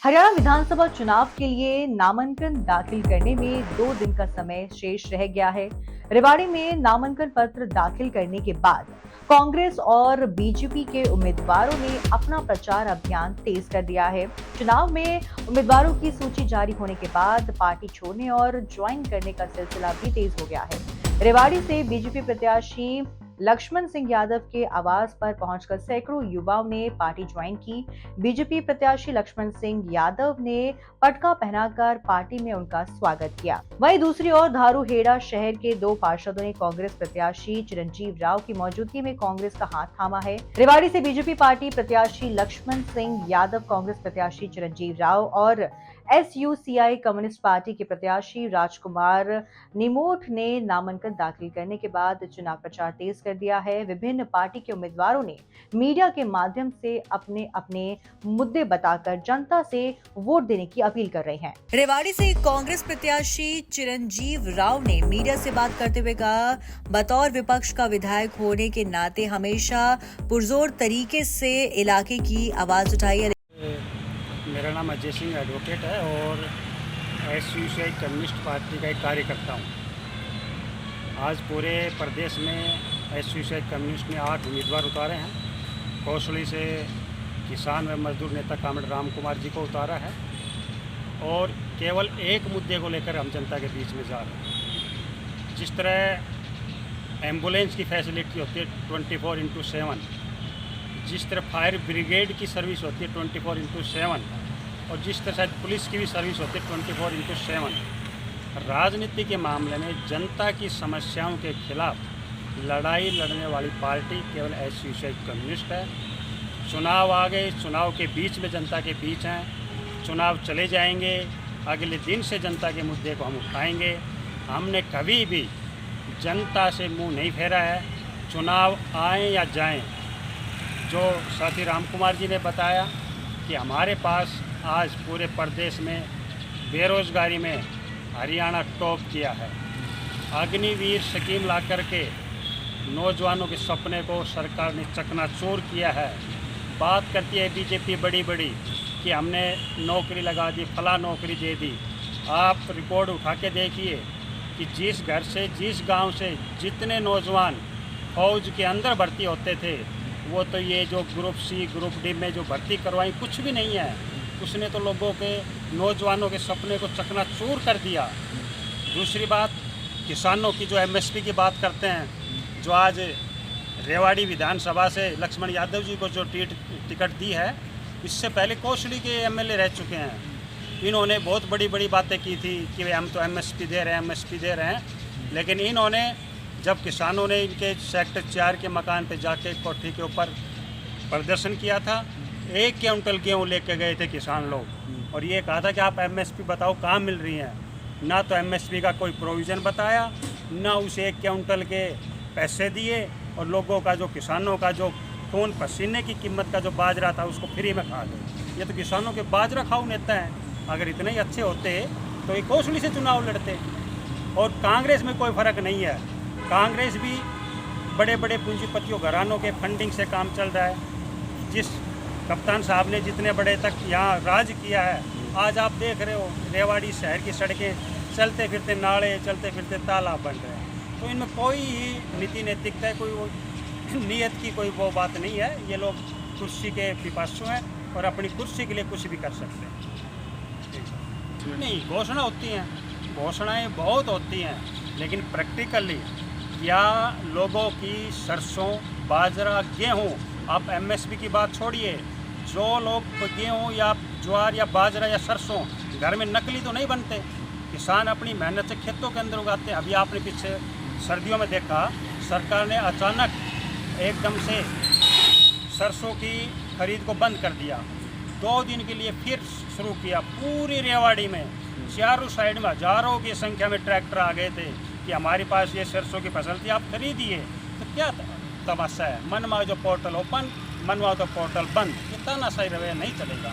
हरियाणा विधानसभा चुनाव के लिए नामांकन दाखिल करने में 2 दिन का समय शेष रह गया है। रेवाड़ी में नामांकन पत्र दाखिल करने के बाद कांग्रेस और बीजेपी के उम्मीदवारों ने अपना प्रचार अभियान तेज कर दिया है। चुनाव में उम्मीदवारों की सूची जारी होने के बाद पार्टी छोड़ने और ज्वाइन करने का सिलसिला भी तेज हो गया है। रेवाड़ी से बीजेपी प्रत्याशी लक्ष्मण सिंह यादव के आवास पर पहुंचकर सैकड़ों युवाओं ने पार्टी ज्वाइन की। बीजेपी प्रत्याशी लक्ष्मण सिंह यादव ने पटका पहनाकर पार्टी में उनका स्वागत किया। वहीं दूसरी ओर धारूहेड़ा शहर के 2 पार्षदों ने कांग्रेस प्रत्याशी चिरंजीव राव की मौजूदगी में कांग्रेस का हाथ थामा है। रेवाड़ी से बीजेपी पार्टी प्रत्याशी लक्ष्मण सिंह यादव, कांग्रेस प्रत्याशी चिरंजीव राव और एसयूसीआई कम्युनिस्ट पार्टी के प्रत्याशी राजकुमार निमोठ ने नामांकन दाखिल करने के बाद चुनाव प्रचार तेज कर दिया है। विभिन्न पार्टी के उम्मीदवारों ने मीडिया के माध्यम से अपने अपने मुद्दे बताकर जनता से वोट देने की अपील कर रहे हैं। रेवाड़ी से कांग्रेस प्रत्याशी चिरंजीव राव ने मीडिया से बात करते हुए कहा, बतौर विपक्ष का विधायक होने के नाते हमेशा पुरजोर तरीके से इलाके की आवाज उठाई है। मेरा नाम अजय सिंह एडवोकेट है और एसयूसीआई कम्युनिस्ट पार्टी का एक कार्यकर्ता हूँ। आज पूरे प्रदेश में एसयूसीआई कम्युनिस्ट ने 8 उम्मीदवार उतारे हैं। कौशली से किसान व मजदूर नेता कामरेड राम कुमार जी को उतारा है और केवल एक मुद्दे को लेकर हम जनता के बीच में जा रहे हैं। जिस तरह एम्बुलेंस की फैसिलिटी होती है 24/7, जिस तरह फायर ब्रिगेड की सर्विस होती है 24/7 और जिस तरह शायद पुलिस की भी सर्विस होती है 24/7, राजनीति के मामले में जनता की समस्याओं के खिलाफ लड़ाई लड़ने वाली पार्टी केवल एसयूसीआई कम्युनिस्ट है। चुनाव आ गए, चुनाव के बीच में जनता के बीच हैं, चुनाव चले जाएंगे, अगले दिन से जनता के मुद्दे को हम उठाएंगे। हमने कभी भी जनता से मुंह नहीं फेरा है। चुनाव आए या जाएं, जो साथी राम कुमार जी ने बताया कि हमारे पास आज पूरे प्रदेश में बेरोज़गारी में हरियाणा टॉप किया है। अग्निवीर स्कीम ला करके नौजवानों के सपने को सरकार ने चकनाचूर किया है। बात करती है बीजेपी बड़ी बड़ी कि हमने नौकरी लगा दी, फला नौकरी दे दी। आप रिकॉर्ड उठा के देखिए कि जिस घर से, जिस गांव से जितने नौजवान फौज के अंदर भर्ती होते थे, वो तो ये जो ग्रुप सी, ग्रुप डी में जो भर्ती करवाई कुछ भी नहीं है। उसने तो लोगों के, नौजवानों के सपने को चकनाचूर कर दिया। दूसरी बात, किसानों की जो एमएसपी की बात करते हैं, जो आज रेवाड़ी विधानसभा से लक्ष्मण यादव जी को जो टिकट दी है, इससे पहले कौशली के एमएलए रह चुके हैं। इन्होंने बहुत बड़ी बड़ी बातें की थी कि हम तो एमएसपी दे रहे हैं, एमएसपी दे रहे हैं। लेकिन इन्होंने जब किसानों ने इनके सेक्टर 4 के मकान पे जाके कोठी के ऊपर प्रदर्शन किया था, 1 क्विंटल गेहूँ लेके गए थे किसान लोग और ये कहा था कि आप एमएसपी बताओ कहाँ मिल रही हैं। ना तो एमएसपी का कोई प्रोविज़न बताया, ना उसे 1 क्विंटल के पैसे दिए और लोगों का, जो किसानों का जो खून पसीने की कीमत का जो बाजरा था उसको फ्री में खा गए। ये तो किसानों के बाजरा खाऊ नेता हैं। अगर इतने ही अच्छे होते तो ये कौशली से चुनाव लड़ते। और कांग्रेस में कोई फ़र्क नहीं है। कांग्रेस भी बड़े बड़े पूंजीपतियों, घरानों के फंडिंग से काम चल रहा है। जिस कप्तान साहब ने जितने बड़े तक यहाँ राज किया है, आज आप देख रहे हो रेवाड़ी शहर की सड़कें, चलते फिरते नाले, चलते फिरते तालाब बन रहे हैं। तो इनमें कोई ही नीति नैतिकता, कोई वो नीयत की कोई वो बात नहीं है। ये लोग कुर्सी के पिपासु हैं और अपनी कुर्सी के लिए कुछ भी कर सकते हैं। नहीं, घोषणा होती हैं, घोषणाएं बहुत होती हैं, लेकिन प्रैक्टिकली या लोगों की सरसों, बाजरा, गेहूँ, आप एमएसपी की बात छोड़िए, जो लोग गेहूँ या ज्वार या बाजरा या सरसों घर में नकली तो नहीं बनते, किसान अपनी मेहनत से खेतों के अंदर उगाते हैं। अभी आपने पीछे सर्दियों में देखा, सरकार ने अचानक एकदम से सरसों की खरीद को बंद कर दिया। 2 दिन के लिए फिर शुरू किया। पूरी रेवाड़ी में चारों साइड में हज़ारों की संख्या में ट्रैक्टर आ गए थे कि हमारे पास ये सरसों की फसल थी, आप खरीदिए। तो क्या तमाशा है, मनवा जो पोर्टल ओपन, मनवा तो पोर्टल बंद। ये तानाशाही रवैया नहीं चलेगा।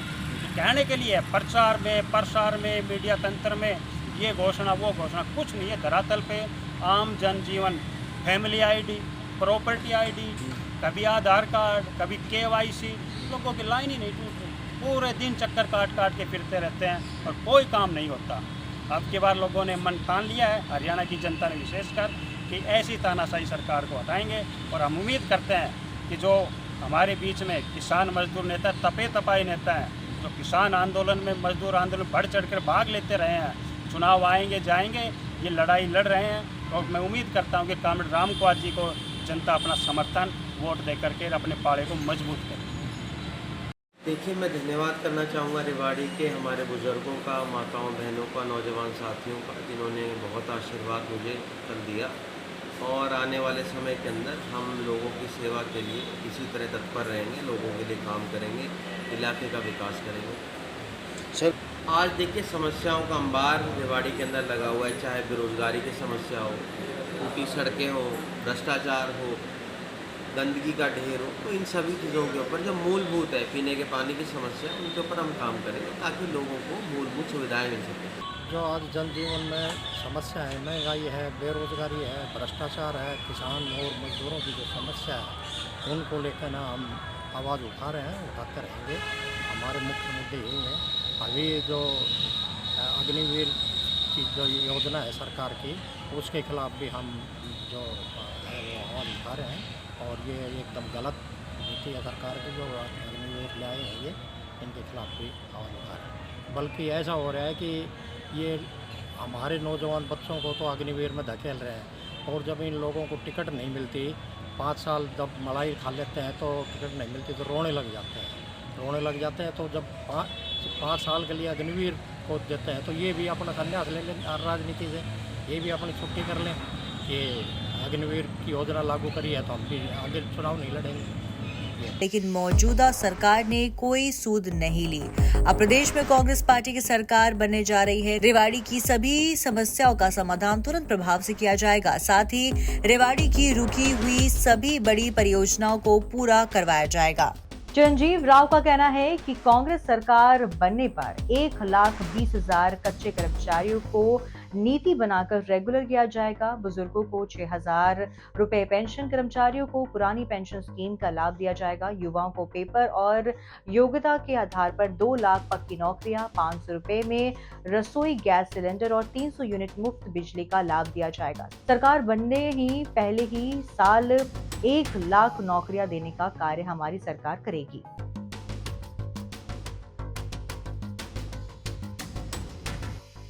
कहने के लिए प्रचार में, प्रसार में, मीडिया तंत्र में ये घोषणा वो घोषणा, कुछ नहीं है। धरातल पे आम जनजीवन, फैमिली आईडी, प्रॉपर्टी आईडी, कभी आधार कार्ड, कभी केवाईसी, लोगों की लाइन ही नहीं टूट रही। पूरे दिन चक्कर काट काट के फिरते रहते हैं और कोई काम नहीं होता। अब की बार लोगों ने मन ठान लिया है, हरियाणा की जनता ने विशेषकर, कि ऐसी तानाशाही सरकार को हटाएंगे। और हम उम्मीद करते हैं कि जो हमारे बीच में किसान मजदूर नेता, तपे तपाई नेता हैं, जो किसान आंदोलन में, मजदूर आंदोलन बढ़ चढ़ कर भाग लेते रहे हैं, चुनाव आएंगे जाएंगे, ये लड़ाई लड़ रहे हैं। और मैं उम्मीद करता हूँ कि कामरेड राम कुमार जी को जनता अपना समर्थन वोट दे करके अपने पाड़े को मजबूत करे। देखिए, मैं धन्यवाद करना चाहूँगा रेवाड़ी के हमारे बुज़ुर्गों का, माताओं बहनों का, नौजवान साथियों का, जिन्होंने बहुत आशीर्वाद मुझे कल दिया। और आने वाले समय के अंदर हम लोगों की सेवा के लिए इसी तरह तत्पर रहेंगे, लोगों के लिए काम करेंगे, इलाके का विकास करेंगे। सर, आज देखिए, समस्याओं का अंबार रेवाड़ी के अंदर लगा हुआ है, चाहे बेरोज़गारी की समस्या हो, टूटी सड़कें हो, भ्रष्टाचार हो, गंदगी का ढेर हो, तो इन सभी चीज़ों के ऊपर जो मूलभूत है, पीने के पानी की समस्या, उनके ऊपर हम काम करेंगे ताकि लोगों को मूलभूत सुविधाएं मिल सकें। जो आज जनजीवन में समस्या है, महंगाई है, बेरोजगारी है, भ्रष्टाचार है, किसान और मजदूरों की जो समस्या है, उनको लेकर ना हम आवाज़ उठा रहे हैं, उठाते रहेंगे। हमारे मुख्य मुद्दे यही हैं। अभी जो अग्निवीर की जो योजना है सरकार की, उसके खिलाफ भी हम जो है वो आवाज़ उठा रहे हैं। और ये एकदम गलत नीति है सरकार की, जो अग्निवीर ले आए हैं, ये इनके खिलाफ भी आवाज़ उठा रहे हैं। बल्कि ऐसा हो रहा है कि ये हमारे नौजवान बच्चों को तो अग्निवीर में धकेल रहे हैं, और जब इन लोगों को टिकट नहीं मिलती, 5 साल जब मलाई खा लेते हैं तो टिकट नहीं मिलती तो रोने लग जाते हैं। तो जब 5 साल के लिए अग्निवीर को देते हैं तो ये भी अपना संन्यास ले लें राजनीति से, ये भी अपनी छुट्टी कर लें कि अग्निवीर की योजना लागू करी है तो हम भी आगे चुनाव नहीं लड़ेंगे। लेकिन मौजूदा सरकार ने कोई सूद नहीं ली। अब प्रदेश में कांग्रेस पार्टी की सरकार बनने जा रही है। रेवाड़ी की सभी समस्याओं का समाधान तुरंत प्रभाव से किया जाएगा। साथ ही रेवाड़ी की रुकी हुई सभी बड़ी परियोजनाओं को पूरा करवाया जाएगा। चिरंजीव राव का कहना है कि कांग्रेस सरकार बनने पर 1,20,000 कच्चे कर्मचारियों को नीति बनाकर रेगुलर किया जाएगा। बुजुर्गों को 6,000 रुपए पेंशन, कर्मचारियों को पुरानी पेंशन स्कीम का लाभ दिया जाएगा। युवाओं को पेपर और योग्यता के आधार पर 2 लाख पक्की नौकरियां, 500 रुपए में रसोई गैस सिलेंडर और 300 यूनिट मुफ्त बिजली का लाभ दिया जाएगा। सरकार बनने ही पहले ही साल 1 लाख नौकरियां देने का कार्य हमारी सरकार करेगी।